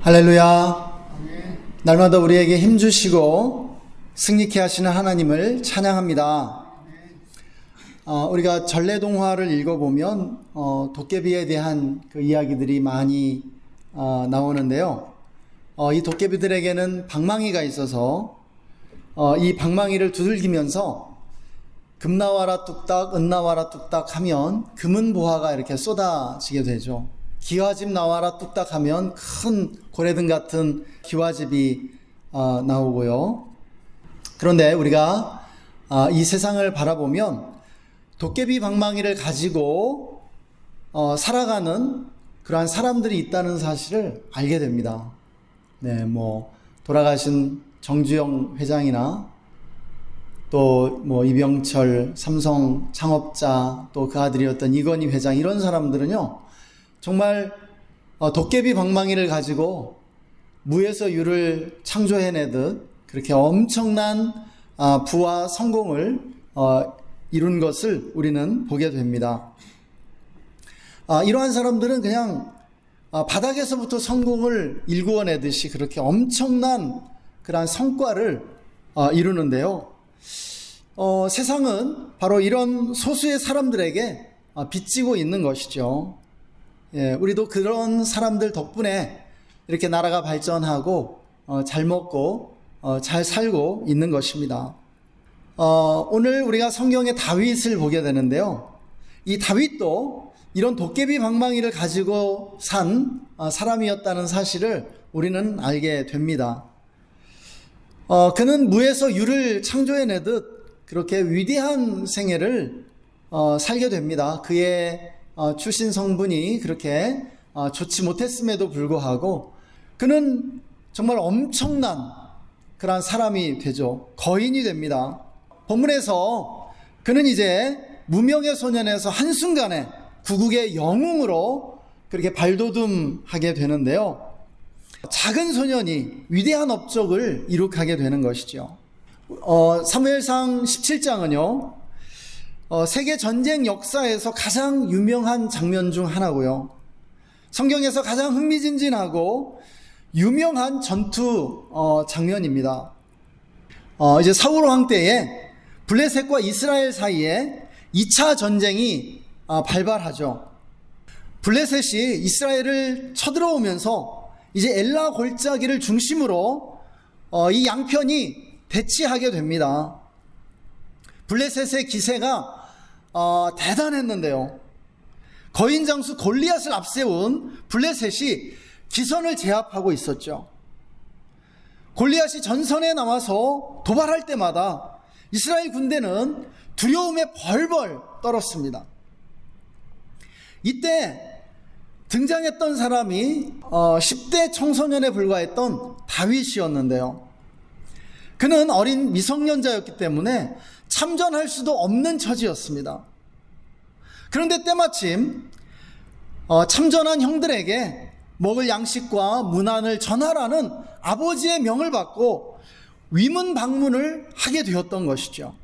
할렐루야. 날마다 우리에게 힘주시고 승리케 하시는 하나님을 찬양합니다. 우리가 전래동화를 읽어보면 도깨비에 대한 그 이야기들이 많이 나오는데요. 이 도깨비들에게는 방망이가 있어서 이 방망이를 두들기면서 금 나와라 뚝딱, 은 나와라 뚝딱 하면 금은 보화가 이렇게 쏟아지게 되죠. 기와집 나와라 뚝딱 하면 큰 고래등 같은 기와집이 나오고요. 그런데 우리가 이 세상을 바라보면 도깨비 방망이를 가지고 살아가는 그러한 사람들이 있다는 사실을 알게 됩니다. 네, 돌아가신 정주영 회장이나 또 이병철 삼성 창업자, 또 그 아들이었던 이건희 회장, 이런 사람들은요 정말 도깨비 방망이를 가지고 무에서 유를 창조해내듯 그렇게 엄청난 부와 성공을 이룬 것을 우리는 보게 됩니다. 이러한 사람들은 그냥 바닥에서부터 성공을 일구어내듯이 그렇게 엄청난 그러한 성과를 이루는데요. 세상은 바로 이런 소수의 사람들에게 빚지고 있는 것이죠. 예, 우리도 그런 사람들 덕분에 이렇게 나라가 발전하고 잘 먹고 잘 살고 있는 것입니다. 오늘 우리가 성경의 다윗을 보게 되는데요. 이 다윗도 이런 도깨비 방망이를 가지고 산 사람이었다는 사실을 우리는 알게 됩니다. 그는 무에서 유를 창조해내듯 그렇게 위대한 생애를 살게 됩니다. 그의 출신 성분이 그렇게 좋지 못했음에도 불구하고 그는 정말 엄청난 그러한 사람이 되죠. 거인이 됩니다. 본문에서 그는 이제 무명의 소년에서 한순간에 구국의 영웅으로 그렇게 발돋움하게 되는데요. 작은 소년이 위대한 업적을 이룩하게 되는 것이죠. 사무엘상 17장은요 세계 전쟁 역사에서 가장 유명한 장면 중 하나고요. 성경에서 가장 흥미진진하고 유명한 전투 장면입니다. 이제 사울 왕 때에 블레셋과 이스라엘 사이에 2차 전쟁이 발발하죠. 블레셋이 이스라엘을 쳐들어오면서 이제 엘라 골짜기를 중심으로 이 양편이 대치하게 됩니다. 블레셋의 기세가 대단했는데요. 거인 장수 골리앗을 앞세운 블레셋이 기선을 제압하고 있었죠. 골리앗이 전선에 나와서 도발할 때마다 이스라엘 군대는 두려움에 벌벌 떨었습니다. 이때 등장했던 사람이 10대 청소년에 불과했던 다윗이었는데요. 그는 어린 미성년자였기 때문에 참전할 수도 없는 처지였습니다. 그런데 때마침 참전한 형들에게 먹을 양식과 문안을 전하라는 아버지의 명을 받고 위문 방문을 하게 되었던 것이죠.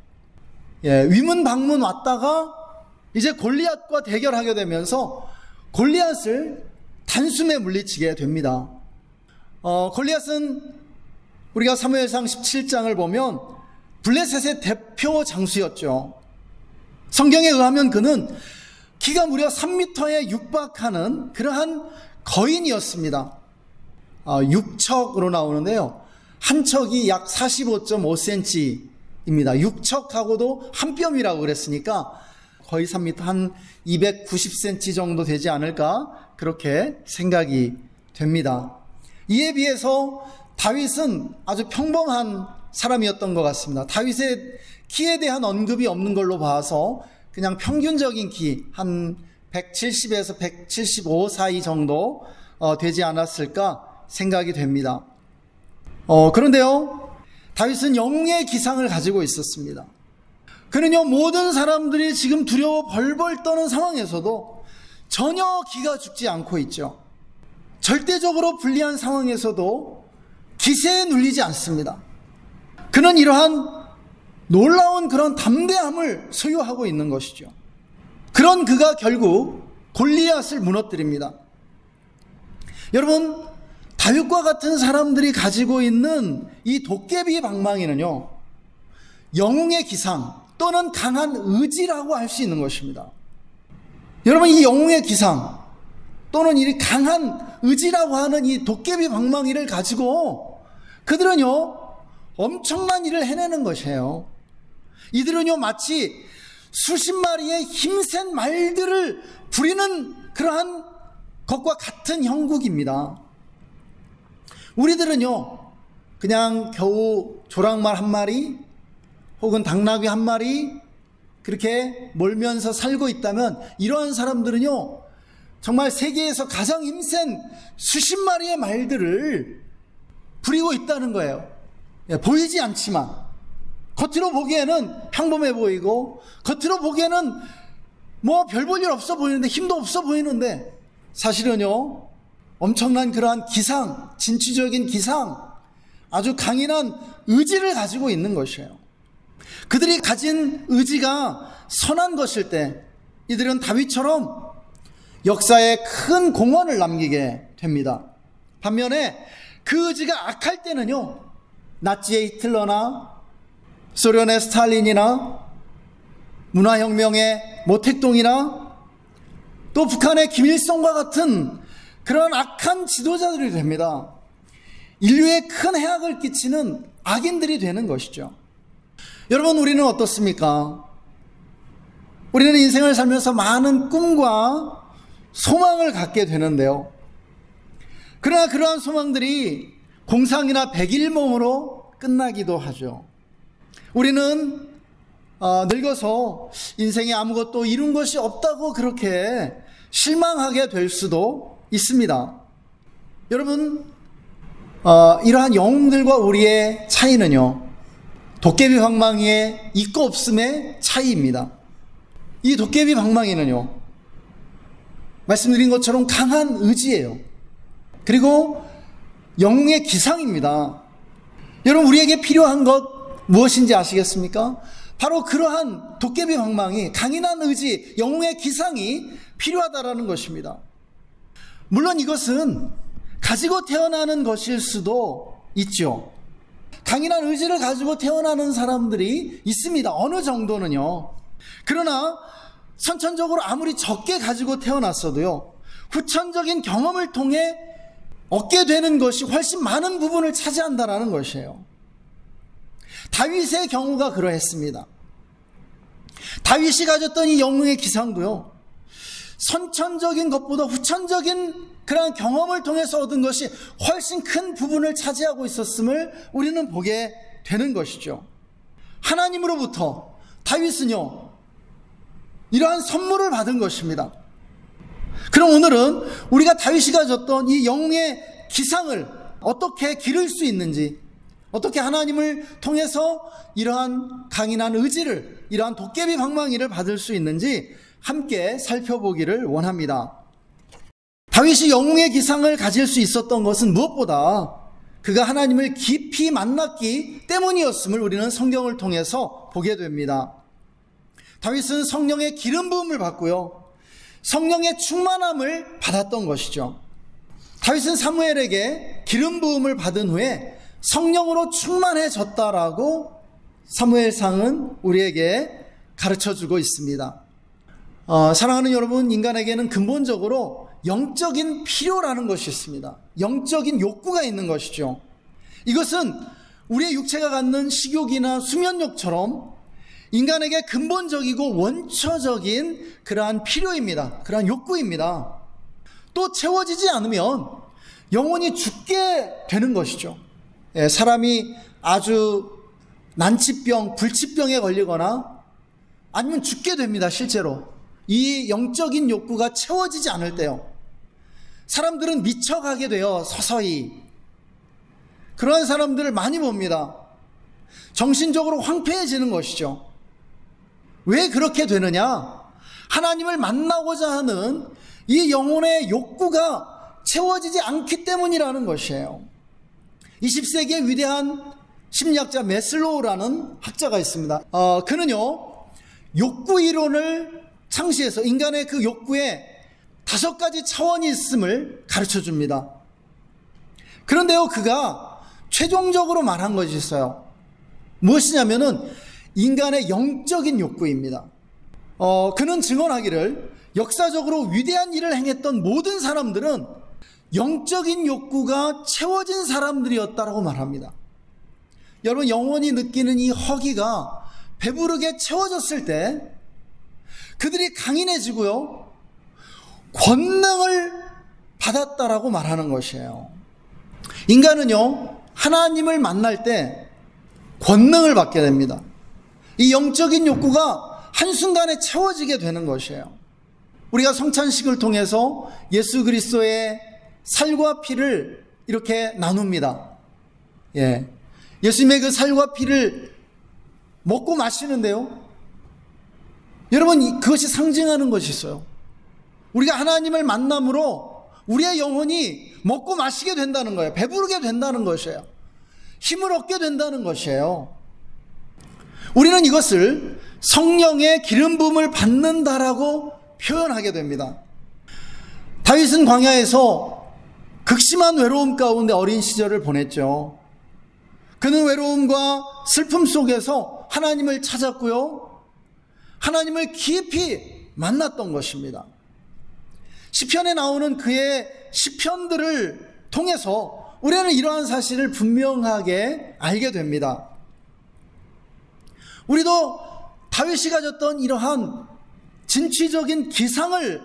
예, 위문 방문 왔다가 이제 골리앗과 대결하게 되면서 골리앗을 단숨에 물리치게 됩니다. 골리앗은 우리가 사무엘상 17장을 보면 블레셋의 대표 장수였죠. 성경에 의하면 그는 키가 무려 3m에 육박하는 그러한 거인이었습니다. 6척으로 나오는데요. 한 척이 약 45.5cm입니다. 6척하고도 한 뼘이라고 그랬으니까 거의 3m, 한 290cm 정도 되지 않을까 그렇게 생각이 됩니다. 이에 비해서 다윗은 아주 평범한 사람이었던 것 같습니다. 다윗의 키에 대한 언급이 없는 걸로 봐서 그냥 평균적인 키, 한 170에서 175 사이 정도 되지 않았을까 생각이 됩니다. 그런데요, 다윗은 영웅의 기상을 가지고 있었습니다. 그는요, 모든 사람들이 지금 두려워 벌벌 떠는 상황에서도 전혀 기가 죽지 않고 있죠. 절대적으로 불리한 상황에서도 기세에 눌리지 않습니다. 그는 이러한 놀라운 그런 담대함을 소유하고 있는 것이죠. 그런 그가 결국 골리앗을 무너뜨립니다. 여러분, 다윗과 같은 사람들이 가지고 있는 이 도깨비 방망이는요, 영웅의 기상 또는 강한 의지라고 할 수 있는 것입니다. 여러분, 이 영웅의 기상 또는 이 강한 의지라고 하는 이 도깨비 방망이를 가지고 그들은요, 엄청난 일을 해내는 것이에요. 이들은요, 마치 수십 마리의 힘센 말들을 부리는 그러한 것과 같은 형국입니다. 우리들은요, 그냥 겨우 조랑말 한 마리 혹은 당나귀 한 마리 그렇게 몰면서 살고 있다면, 이러한 사람들은요, 정말 세계에서 가장 힘센 수십 마리의 말들을 부리고 있다는 거예요. 보이지 않지만, 겉으로 보기에는 평범해 보이고, 겉으로 보기에는 뭐 별 볼 일 없어 보이는데, 힘도 없어 보이는데, 사실은요, 엄청난 그러한 기상, 진취적인 기상, 아주 강인한 의지를 가지고 있는 것이에요. 그들이 가진 의지가 선한 것일 때 이들은 다윗처럼 역사에 큰 공헌을 남기게 됩니다. 반면에 그 의지가 악할 때는요, 나치의 히틀러나 소련의 스탈린이나 문화혁명의 모택동이나 또 북한의 김일성과 같은 그런 악한 지도자들이 됩니다. 인류에 큰 해악을 끼치는 악인들이 되는 것이죠. 여러분, 우리는 어떻습니까? 우리는 인생을 살면서 많은 꿈과 소망을 갖게 되는데요. 그러나 그러한 소망들이 공상이나 백일몽으로 끝나기도 하죠. 우리는 늙어서 인생에 아무것도 이룬 것이 없다고 그렇게 실망하게 될 수도 있습니다. 여러분, 이러한 영웅들과 우리의 차이는요, 도깨비 방망이의 있고 없음의 차이입니다. 이 도깨비 방망이는요, 말씀드린 것처럼 강한 의지예요. 그리고 영웅의 기상입니다. 여러분, 우리에게 필요한 것 무엇인지 아시겠습니까? 바로 그러한 도깨비 방망이, 강인한 의지, 영웅의 기상이 필요하다라는 것입니다. 물론 이것은 가지고 태어나는 것일 수도 있죠. 강인한 의지를 가지고 태어나는 사람들이 있습니다. 어느 정도는요. 그러나 선천적으로 아무리 적게 가지고 태어났어도요, 후천적인 경험을 통해 얻게 되는 것이 훨씬 많은 부분을 차지한다는 것이에요. 다윗의 경우가 그러했습니다. 다윗이 가졌던 이 영웅의 기상도요, 선천적인 것보다 후천적인 그런 경험을 통해서 얻은 것이 훨씬 큰 부분을 차지하고 있었음을 우리는 보게 되는 것이죠. 하나님으로부터 다윗은요, 이러한 선물을 받은 것입니다. 그럼 오늘은 우리가 다윗이 가졌던 이 영웅의 기상을 어떻게 기를 수 있는지, 어떻게 하나님을 통해서 이러한 강인한 의지를, 이러한 도깨비 방망이를 받을 수 있는지 함께 살펴보기를 원합니다. 다윗이 영웅의 기상을 가질 수 있었던 것은 무엇보다 그가 하나님을 깊이 만났기 때문이었음을 우리는 성경을 통해서 보게 됩니다. 다윗은 성령의 기름 부음을 받고요, 성령의 충만함을 받았던 것이죠. 다윗은 사무엘에게 기름 부음을 받은 후에 성령으로 충만해졌다라고 사무엘상은 우리에게 가르쳐주고 있습니다. 사랑하는 여러분, 인간에게는 근본적으로 영적인 필요라는 것이 있습니다. 영적인 욕구가 있는 것이죠. 이것은 우리의 육체가 갖는 식욕이나 수면욕처럼 인간에게 근본적이고 원초적인 그러한 필요입니다. 그러한 욕구입니다. 또 채워지지 않으면 영원히 죽게 되는 것이죠. 사람이 아주 난치병, 불치병에 걸리거나 아니면 죽게 됩니다. 실제로 이 영적인 욕구가 채워지지 않을 때요, 사람들은 미쳐가게 돼요. 서서히. 그런 사람들을 많이 봅니다. 정신적으로 황폐해지는 것이죠. 왜 그렇게 되느냐? 하나님을 만나고자 하는 이 영혼의 욕구가 채워지지 않기 때문이라는 것이에요. 20세기의 위대한 심리학자 메슬로우라는 학자가 있습니다. 그는요, 욕구 이론을 창시해서 인간의 그 욕구에 5가지 차원이 있음을 가르쳐 줍니다. 그런데요, 그가 최종적으로 말한 것이 있어요. 무엇이냐면은 인간의 영적인 욕구입니다. 그는 증언하기를 역사적으로 위대한 일을 행했던 모든 사람들은 영적인 욕구가 채워진 사람들이었다라고 말합니다. 여러분, 영원히 느끼는 이 허기가 배부르게 채워졌을 때 그들이 강인해지고요, 권능을 받았다라고 말하는 것이에요. 인간은요, 하나님을 만날 때 권능을 받게 됩니다. 이 영적인 욕구가 한순간에 채워지게 되는 것이에요. 우리가 성찬식을 통해서 예수 그리스도의 살과 피를 이렇게 나눕니다. 예수님의 그 살과 피를 먹고 마시는데요, 여러분, 그것이 상징하는 것이 있어요. 우리가 하나님을 만남으로 우리의 영혼이 먹고 마시게 된다는 거예요. 배부르게 된다는 것이에요. 힘을 얻게 된다는 것이에요. 우리는 이것을 성령의 기름 부음을 받는다라고 표현하게 됩니다. 다윗은 광야에서 극심한 외로움 가운데 어린 시절을 보냈죠. 그는 외로움과 슬픔 속에서 하나님을 찾았고요, 하나님을 깊이 만났던 것입니다. 시편에 나오는 그의 시편들을 통해서 우리는 이러한 사실을 분명하게 알게 됩니다. 우리도 다윗이 가졌던 이러한 진취적인 기상을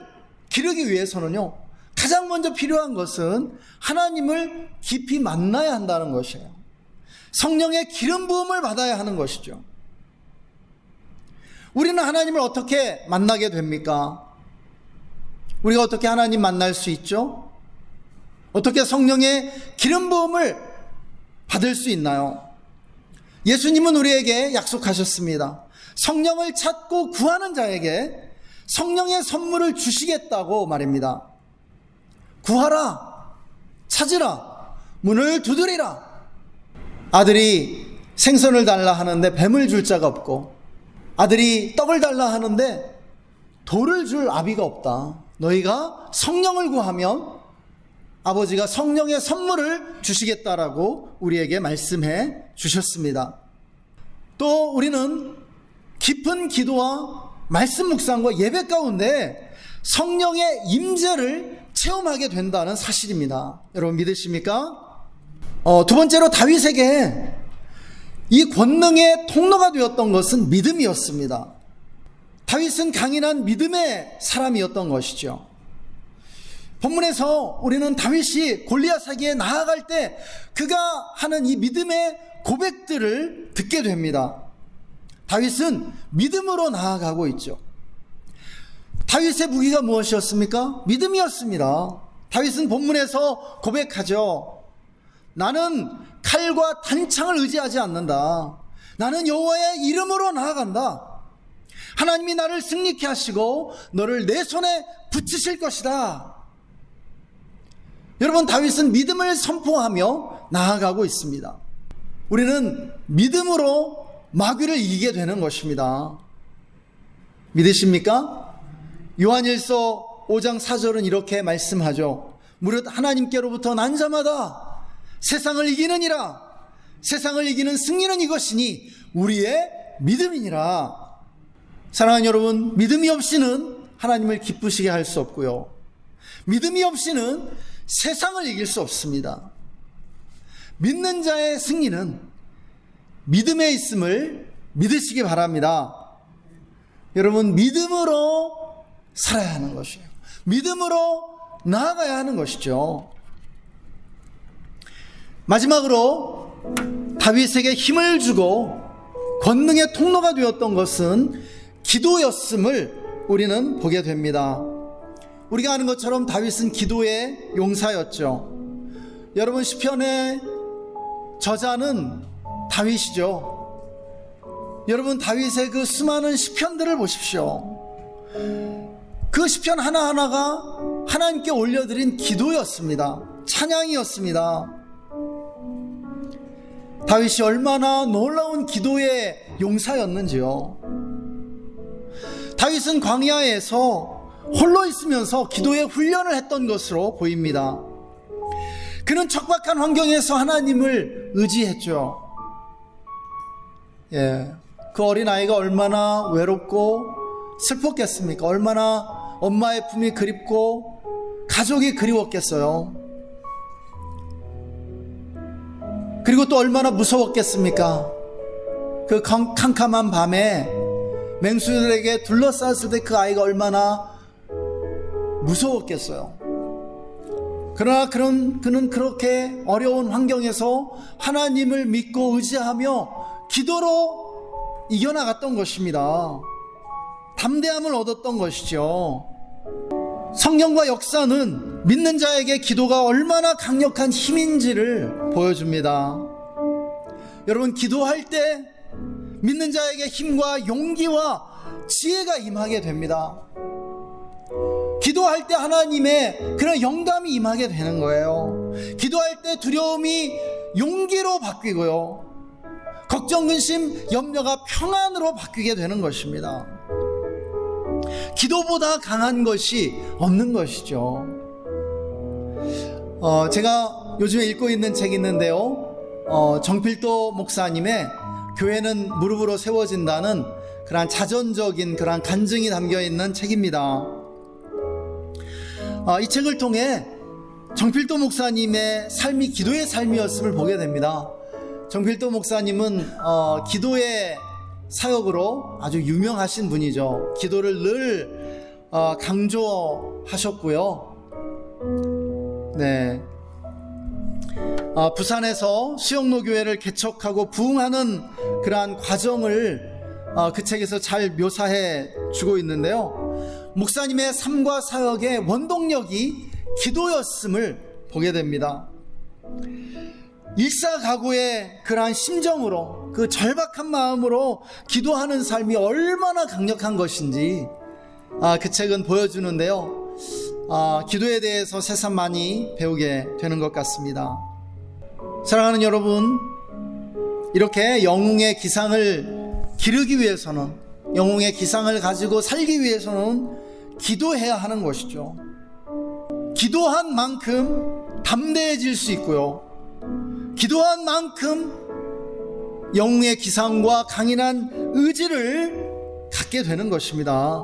기르기 위해서는요, 가장 먼저 필요한 것은 하나님을 깊이 만나야 한다는 것이에요. 성령의 기름 부음을 받아야 하는 것이죠. 우리는 하나님을 어떻게 만나게 됩니까? 우리가 어떻게 하나님 만날 수 있죠? 어떻게 성령의 기름 부음을 받을 수 있나요? 예수님은 우리에게 약속하셨습니다. 성령을 찾고 구하는 자에게 성령의 선물을 주시겠다고 말입니다. 구하라, 찾으라, 문을 두드리라. 아들이 생선을 달라 하는데 뱀을 줄 자가 없고, 아들이 떡을 달라 하는데 돌을 줄 아비가 없다. 너희가 성령을 구하면 아버지가 성령의 선물을 주시겠다라고 우리에게 말씀해 주셨습니다. 또 우리는 깊은 기도와 말씀 묵상과 예배 가운데 성령의 임재를 체험하게 된다는 사실입니다. 여러분, 믿으십니까? 두 번째로 다윗에게 이 권능의 통로가 되었던 것은 믿음이었습니다. 다윗은 강인한 믿음의 사람이었던 것이죠. 본문에서 우리는 다윗이 골리앗에게 나아갈 때 그가 하는 이 믿음의 고백들을 듣게 됩니다. 다윗은 믿음으로 나아가고 있죠. 다윗의 무기가 무엇이었습니까? 믿음이었습니다. 다윗은 본문에서 고백하죠. 나는 칼과 단창을 의지하지 않는다. 나는 여호와의 이름으로 나아간다. 하나님이 나를 승리케 하시고 너를 내 손에 붙이실 것이다. 여러분, 다윗은 믿음을 선포하며 나아가고 있습니다. 우리는 믿음으로 마귀를 이기게 되는 것입니다. 믿으십니까? 요한일서 5장 4절은 이렇게 말씀하죠. 무릇 하나님께로부터 난 자마다 세상을 이기느니라. 세상을 이기는 승리는 이것이니 우리의 믿음이니라. 사랑하는 여러분, 믿음이 없이는 하나님을 기쁘시게 할 수 없고요, 믿음이 없이는 세상을 이길 수 없습니다. 믿는 자의 승리는 믿음에 있음을 믿으시기 바랍니다. 여러분, 믿음으로 살아야 하는 것이에요. 믿음으로 나아가야 하는 것이죠. 마지막으로 다윗에게 힘을 주고 권능의 통로가 되었던 것은 기도였음을 우리는 보게 됩니다. 우리가 아는 것처럼 다윗은 기도의 용사였죠. 여러분, 시편의 저자는 다윗이죠. 여러분, 다윗의 그 수많은 시편들을 보십시오. 그 시편 하나하나가 하나님께 올려드린 기도였습니다. 찬양이었습니다. 다윗이 얼마나 놀라운 기도의 용사였는지요. 다윗은 광야에서 홀로 있으면서 기도의 훈련을 했던 것으로 보입니다. 그는 척박한 환경에서 하나님을 의지했죠. 그 어린아이가 얼마나 외롭고 슬펐겠습니까? 얼마나 엄마의 품이 그립고 가족이 그리웠겠어요. 그리고 또 얼마나 무서웠겠습니까? 그 캄캄한 밤에 맹수들에게 둘러쌌을 때 그 아이가 얼마나 무서웠겠어요. 그러나 그는 그렇게 어려운 환경에서 하나님을 믿고 의지하며 기도로 이겨나갔던 것입니다. 담대함을 얻었던 것이죠. 성령과 역사는 믿는 자에게 기도가 얼마나 강력한 힘인지를 보여줍니다. 여러분, 기도할 때 믿는 자에게 힘과 용기와 지혜가 임하게 됩니다. 기도할 때 하나님의 그런 영감이 임하게 되는 거예요. 기도할 때 두려움이 용기로 바뀌고요, 걱정, 근심, 염려가 평안으로 바뀌게 되는 것입니다. 기도보다 강한 것이 없는 것이죠. 제가 요즘에 읽고 있는 책이 있는데요, 정필도 목사님의 교회는 무릎으로 세워진다는 그러한 자전적인 그러한 간증이 담겨있는 책입니다. 이 책을 통해 정필도 목사님의 삶이 기도의 삶이었음을 보게 됩니다. 정필도 목사님은 기도의 사역으로 아주 유명하신 분이죠. 기도를 늘 강조하셨고요. 부산에서 수영로 교회를 개척하고 부흥하는 그러한 과정을 그 책에서 잘 묘사해 주고 있는데요, 목사님의 삶과 사역의 원동력이 기도였음을 보게 됩니다. 일사각오의 그러한 심정으로, 그 절박한 마음으로 기도하는 삶이 얼마나 강력한 것인지 그 책은 보여주는데요, 기도에 대해서 새삼 많이 배우게 되는 것 같습니다. 사랑하는 여러분, 이렇게 영웅의 기상을 기르기 위해서는, 영웅의 기상을 가지고 살기 위해서는 기도해야 하는 것이죠. 기도한 만큼 담대해질 수 있고요, 기도한 만큼 영웅의 기상과 강인한 의지를 갖게 되는 것입니다.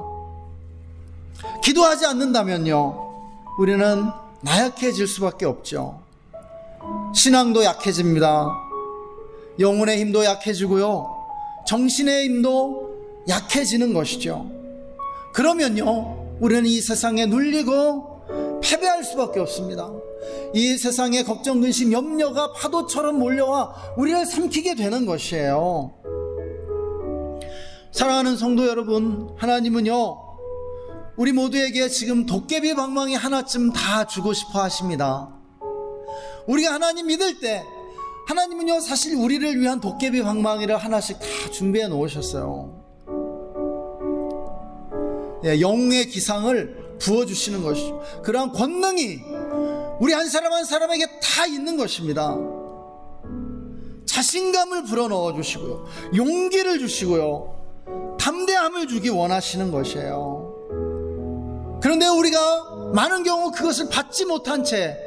기도하지 않는다면요, 우리는 나약해질 수밖에 없죠. 신앙도 약해집니다. 영혼의 힘도 약해지고요, 정신의 힘도 약해지는 것이죠. 그러면요, 우리는 이 세상에 눌리고 패배할 수밖에 없습니다. 이 세상의 걱정, 근심, 염려가 파도처럼 몰려와 우리를 삼키게 되는 것이에요. 사랑하는 성도 여러분, 하나님은요, 우리 모두에게 지금 도깨비 방망이 하나쯤 다 주고 싶어 하십니다. 우리가 하나님 믿을 때 하나님은요, 사실 우리를 위한 도깨비 방망이를 하나씩 다 준비해 놓으셨어요. 영웅의 기상을 부어주시는 것이죠. 그러한 권능이 우리 한 사람 한 사람에게 다 있는 것입니다. 자신감을 불어넣어 주시고요, 용기를 주시고요, 담대함을 주기 원하시는 것이에요. 그런데 우리가 많은 경우 그것을 받지 못한 채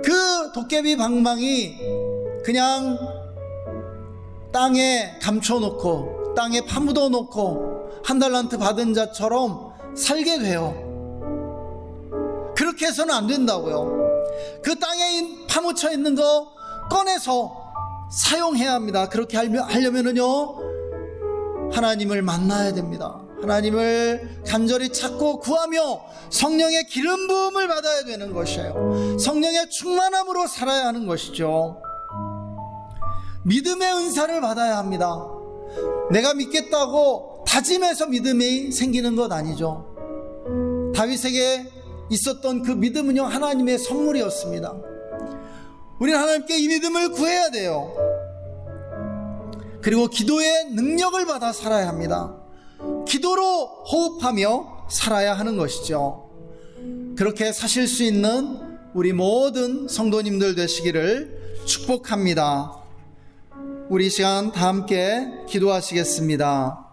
그 도깨비 방망이 그냥 땅에 감춰놓고 땅에 파묻어 놓고 한 달란트 받은 자처럼 살게 돼요. 그렇게 해서는 안 된다고요. 그 땅에 파묻혀 있는 거 꺼내서 사용해야 합니다. 그렇게 하려면은요, 하나님을 만나야 됩니다. 하나님을 간절히 찾고 구하며 성령의 기름 부음을 받아야 되는 것이에요. 성령의 충만함으로 살아야 하는 것이죠. 믿음의 은사를 받아야 합니다. 내가 믿겠다고 다짐해서 믿음이 생기는 것 아니죠. 다윗에게 있었던 그 믿음은요, 하나님의 선물이었습니다. 우리는 하나님께 이 믿음을 구해야 돼요. 그리고 기도의 능력을 받아 살아야 합니다. 기도로 호흡하며 살아야 하는 것이죠. 그렇게 사실 수 있는 우리 모든 성도님들 되시기를 축복합니다. 우리 시간 다 함께 기도하시겠습니다.